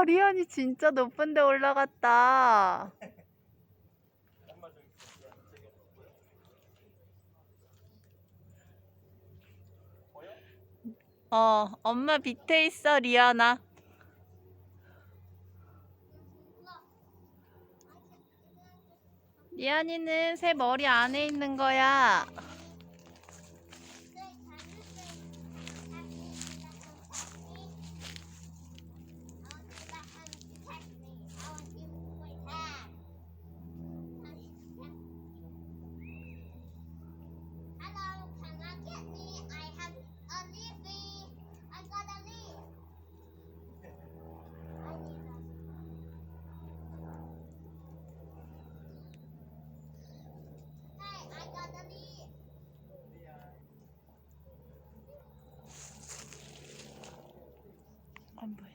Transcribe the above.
리안이 진짜 높은 데 올라갔다. 엄마 밑에 있어, 리안아. 리안이는 새 머리 안에 있는 거야. 안 보여.